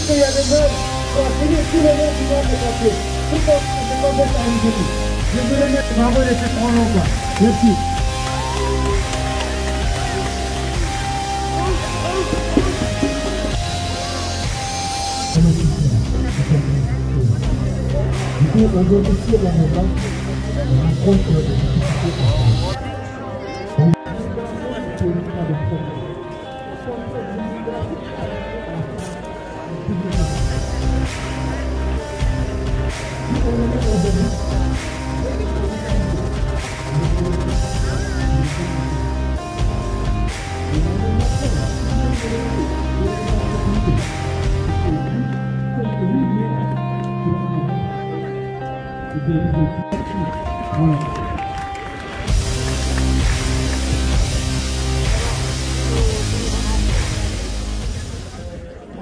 qu'il y a des meufs, on va finir tous les mecs qui vont se passer. Pourquoi on ne peut pas faire une jolie? Je veux les mettre, bravo, les fait trop long, quoi. Merci. Du coup, on doit aussi dans nos banques, on rencontre des difficultés.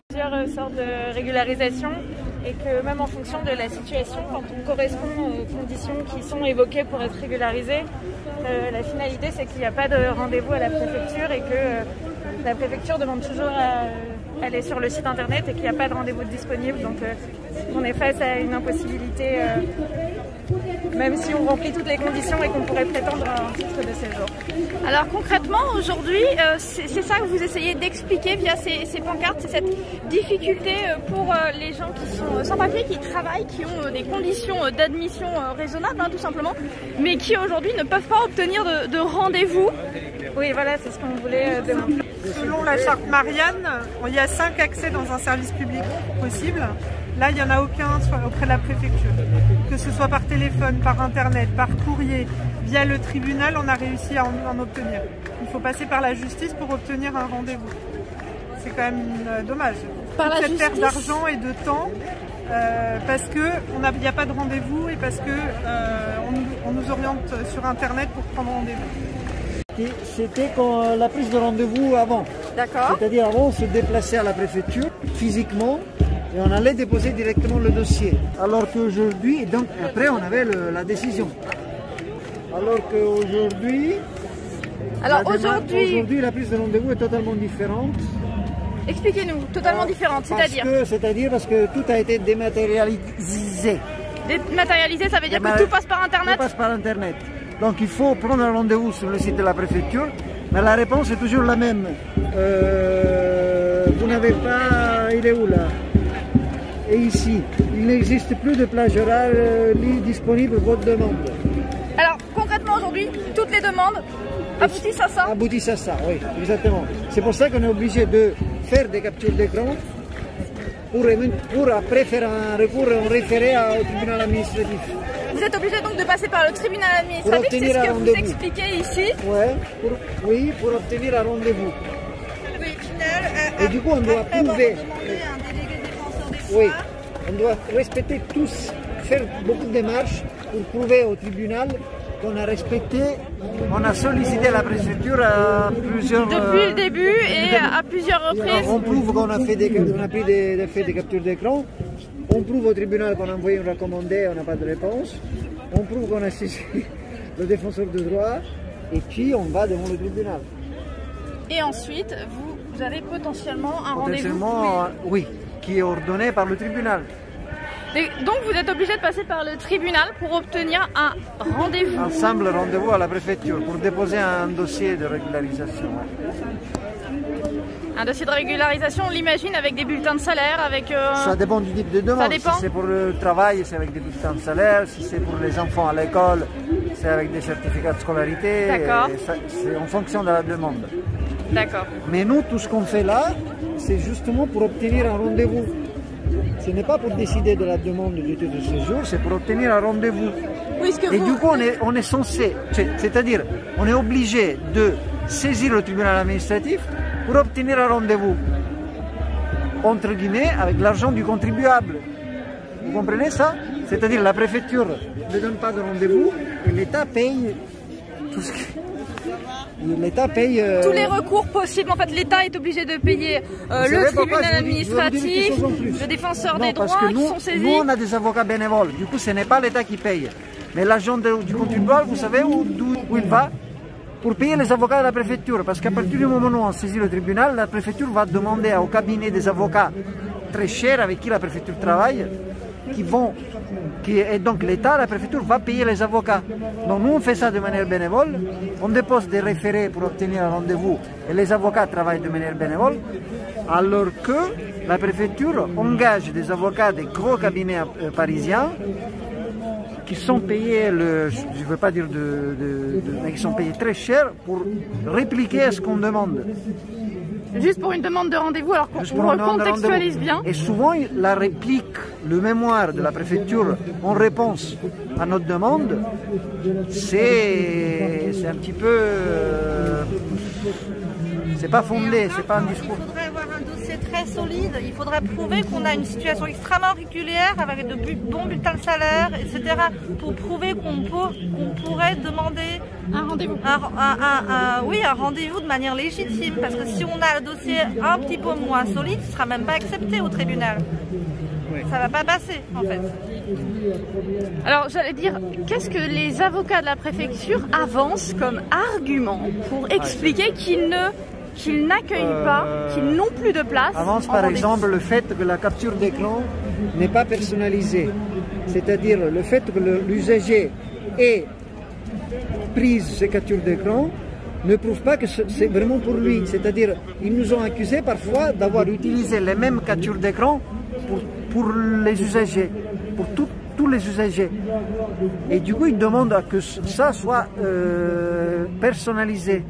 Plusieurs sortes de régularisation et que même en fonction de la situation, quand on correspond aux conditions qui sont évoquées pour être régularisé, la finalité c'est qu'il n'y a pas de rendez-vous à la préfecture et que la préfecture demande toujours à aller sur le site internet et qu'il n'y a pas de rendez-vous disponible. Donc on est face à une impossibilité, même si on remplit toutes les conditions et qu'on pourrait prétendre à un titre de séjour. Alors concrètement aujourd'hui, c'est ça que vous essayez d'expliquer via ces pancartes, c'est cette difficulté pour les gens qui sont sans papier, qui travaillent, qui ont des conditions d'admission raisonnables tout simplement, mais qui aujourd'hui ne peuvent pas obtenir de rendez-vous. Oui, voilà, c'est ce qu'on voulait démontrer. Selon la charte Marianne, il y a 5 accès dans un service public possible. Là, il n'y en a aucun auprès de la préfecture. Que ce soit par téléphone, par internet, par courrier, via le tribunal, on a réussi à en obtenir. Il faut passer par la justice pour obtenir un rendez-vous. C'est quand même dommage. Par la cette justice perte d'argent et de temps, parce qu'il n'y a pas de rendez-vous et parce qu'on nous oriente sur internet pour prendre rendez-vous. C'était quand la prise de rendez-vous avant. D'accord. C'est-à-dire avant on se déplaçait à la préfecture physiquement et on allait déposer directement le dossier. Alors qu'aujourd'hui, donc après on avait la décision. Alors qu'aujourd'hui, aujourd'hui la prise de rendez-vous est totalement différente. Expliquez-nous, totalement différente, c'est-à-dire parce que tout a été dématérialisé. Dématérialisé, ça veut dire que tout passe par internet? Tout passe par internet. Donc il faut prendre un rendez-vous sur le site de la préfecture, mais la réponse est toujours la même. Vous n'avez pas... Il est où là? Et ici, il n'existe plus de plage horaire disponible pour votre demande. Alors concrètement aujourd'hui, toutes les demandes aboutissent à ça? Aboutissent à ça, oui, exactement. C'est pour ça qu'on est obligé de faire des captures d'écran pour après faire un recours en référé au tribunal administratif. Vous êtes obligé donc de passer par le tribunal administratif, c'est ce que vous expliquez ici? Oui, pour obtenir un rendez-vous. Oui, final, et du coup, on doit prouver. Un délégué défenseur des Oui, droits. on doit respecter tous, faire beaucoup de démarches pour prouver au tribunal qu'on a respecté, on a sollicité la préfecture à plusieurs... Depuis le début et à plusieurs reprises. On prouve qu'on a fait des captures d'écran. On prouve au tribunal qu'on a envoyé un recommandé, on n'a pas de réponse. On prouve qu'on a saisi le défenseur de droit et puis on va devant le tribunal. Et ensuite, vous avez potentiellement un rendez-vous? Oui, qui est ordonné par le tribunal. Donc vous êtes obligé de passer par le tribunal pour obtenir un rendez-vous? Un simple rendez-vous à la préfecture pour déposer un dossier de régularisation. Un dossier de régularisation, on l'imagine, avec des bulletins de salaire, avec... Ça dépend du type de demande. Si c'est pour le travail, c'est avec des bulletins de salaire. Si c'est pour les enfants à l'école, c'est avec des certificats de scolarité. D'accord. C'est en fonction de la demande. D'accord. Mais nous, tout ce qu'on fait là, c'est justement pour obtenir un rendez-vous. Ce n'est pas pour décider de la demande du titre de séjour, c'est pour obtenir un rendez-vous. Et du coup, on est censé, c'est-à-dire, on est obligé de saisir le tribunal administratif pour obtenir un rendez-vous, entre guillemets, avec l'argent du contribuable. Vous comprenez ça? C'est-à-dire la préfecture ne donne pas de rendez-vous et l'État paye tout ce que... L'État paye... tous les recours possibles. En fait, l'État est obligé de payer le tribunal administratif, le défenseur des droits qui sont saisis. Nous, on a des avocats bénévoles. Du coup, ce n'est pas l'État qui paye. Mais l'argent du contribuable, vous savez où il va? Pour payer les avocats de la préfecture. Parce qu'à partir du moment où on saisit le tribunal, la préfecture va demander au cabinet des avocats très chers avec qui la préfecture travaille, et donc l'État, la préfecture, va payer les avocats. Donc nous, on fait ça de manière bénévole, on dépose des référés pour obtenir un rendez-vous, et les avocats travaillent de manière bénévole, alors que la préfecture engage des avocats des gros cabinets parisiens qui sont payés, je ne veux pas dire mais qui sont payés très cher pour répliquer ce qu'on demande. Juste pour une demande de rendez-vous, alors qu'on recontextualise bien. Et souvent, la réplique, le mémoire de la préfecture en réponse à notre demande, c'est un petit peu... c'est pas fondé, c'est pas un discours. Il faudrait avoir un dossier très solide, il faudrait prouver qu'on a une situation extrêmement régulière avec de bons bulletins de salaire, etc. pour prouver qu'on pourrait demander un rendez-vous. Oui, un rendez-vous de manière légitime, parce que si on a le dossier un petit peu moins solide, ce ne sera même pas accepté au tribunal. Oui. Ça ne va pas passer, en fait. Alors, j'allais dire, qu'est-ce que les avocats de la préfecture avancent comme argument pour expliquer qu'ils n'accueillent pas, qu'ils n'ont plus de place? Avance par exemple le fait que la capture d'écran n'est pas personnalisée. C'est-à-dire le fait que l'usager ait prise ces captures d'écran ne prouve pas que c'est vraiment pour lui. C'est-à-dire, ils nous ont accusés parfois d'avoir utilisé les mêmes captures d'écran pour les usagers, pour tous les usagers. Et du coup, ils demandent que ça soit personnalisé.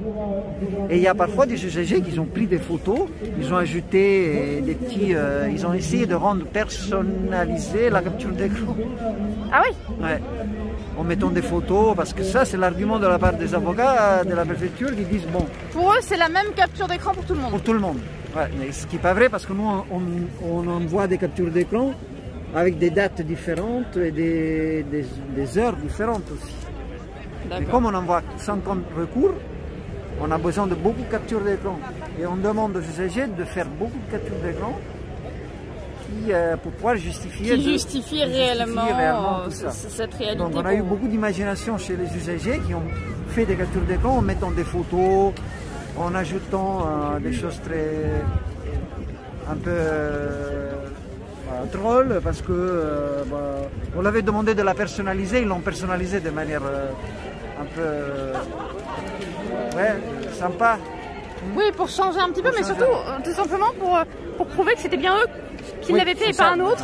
Et il y a parfois des usagers qui ont pris des photos, ils ont ajouté des petits... ils ont essayé de rendre personnalisée la capture d'écran. Ah oui? Ouais. En mettant des photos, parce que ça, c'est l'argument de la part des avocats de la préfecture qui disent, bon... Pour eux, c'est la même capture d'écran pour tout le monde? Pour tout le monde. Ouais, mais ce qui n'est pas vrai, parce que nous, on envoie des captures d'écran avec des dates différentes et des heures différentes aussi. Mais comme on envoie 50 recours, on a besoin de beaucoup de captures d'écran. Et on demande aux usagers de faire beaucoup de captures d'écran pour pouvoir justifier... Qui justifie réellement cette réalité. Donc on a eu beaucoup d'imagination chez les usagers qui ont fait des captures d'écran en mettant des photos, en ajoutant des choses un peu drôles, parce que on l'avait demandé de la personnaliser, ils l'ont personnalisée de manière un peu sympa. Oui, pour changer un petit peu, mais surtout tout simplement pour prouver que c'était bien eux qui l'avaient fait et pas un autre,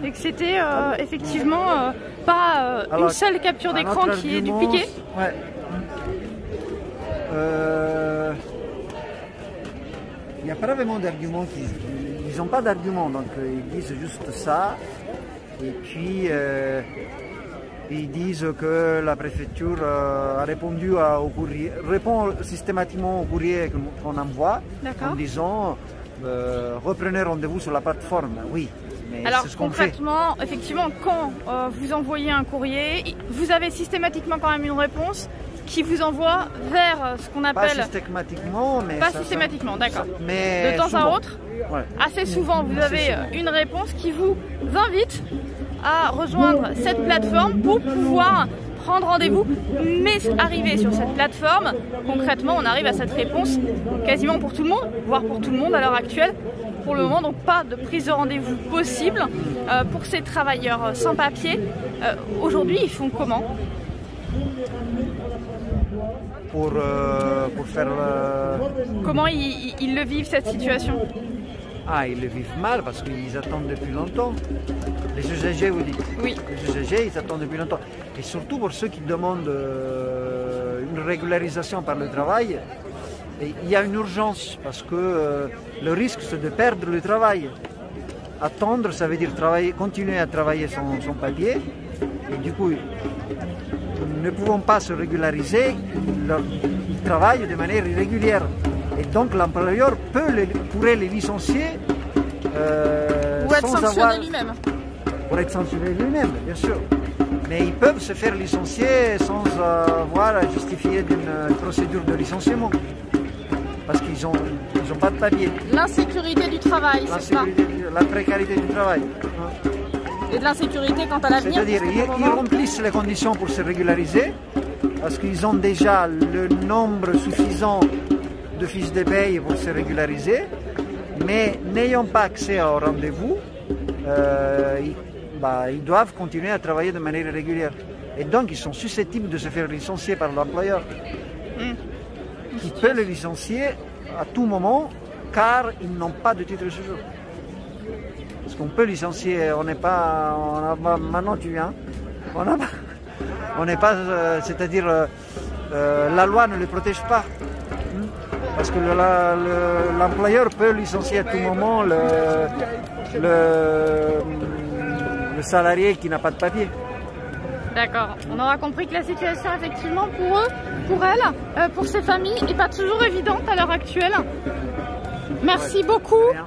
et que c'était effectivement pas une seule capture d'écran qui est dupliquée. Ouais. Il n'y a pas vraiment d'argument, ils n'ont pas d'argument, donc ils disent juste ça, et puis ils disent que la préfecture a répondu au courrier, répond systématiquement au courrier qu'on envoie, en disant reprenez rendez-vous sur la plateforme. Oui. Alors concrètement, effectivement, quand vous envoyez un courrier, vous avez systématiquement quand même une réponse qui vous envoie vers ce qu'on appelle... Pas systématiquement, mais... Pas systématiquement, d'accord. De temps à autre, assez souvent, vous avez une réponse qui vous invite à rejoindre cette plateforme pour pouvoir prendre rendez-vous. Mais arrivé sur cette plateforme, concrètement, on arrive à cette réponse quasiment pour tout le monde, voire pour tout le monde à l'heure actuelle. Pour le moment, donc pas de prise de rendez-vous possible pour ces travailleurs sans papier. Aujourd'hui, ils font comment ? Pour faire... Comment ils le vivent, cette situation? Ah, ils le vivent mal parce qu'ils attendent depuis longtemps. Les usagers, vous dites? Oui. Les usagers, ils attendent depuis longtemps. Et surtout pour ceux qui demandent une régularisation par le travail, il y a une urgence parce que le risque, c'est de perdre le travail. Attendre, ça veut dire continuer à travailler sans papier. Et du coup, ne pouvant pas se régulariser, ils travaillent de manière irrégulière. Et donc l'employeur pourrait les licencier ou être sanctionné lui-même. Pour être sanctionné lui-même, bien sûr. Mais ils peuvent se faire licencier sans avoir à justifier d'une procédure de licenciement. Parce qu'ils n'ont pas de papier. L'insécurité du travail, c'est ça? La précarité du travail. Et de l'insécurité quant à l'avenir. C'est-à-dire ils remplissent les conditions pour se régulariser parce qu'ils ont déjà le nombre suffisant de fiches de paye pour se régulariser, mais n'ayant pas accès au rendez-vous, ils doivent continuer à travailler de manière régulière. Et donc ils sont susceptibles de se faire licencier par l'employeur, qui peut les licencier à tout moment, car ils n'ont pas de titre de séjour. Parce qu'on peut licencier, on n'est pas, maintenant tu viens, on n'est pas, c'est-à-dire la loi ne les protège pas. Parce que l'employeur peut licencier à tout moment le salarié qui n'a pas de papier. D'accord. On aura compris que la situation, effectivement, pour eux, pour elles, pour ces familles, n'est pas toujours évidente à l'heure actuelle. Merci beaucoup. Voilà.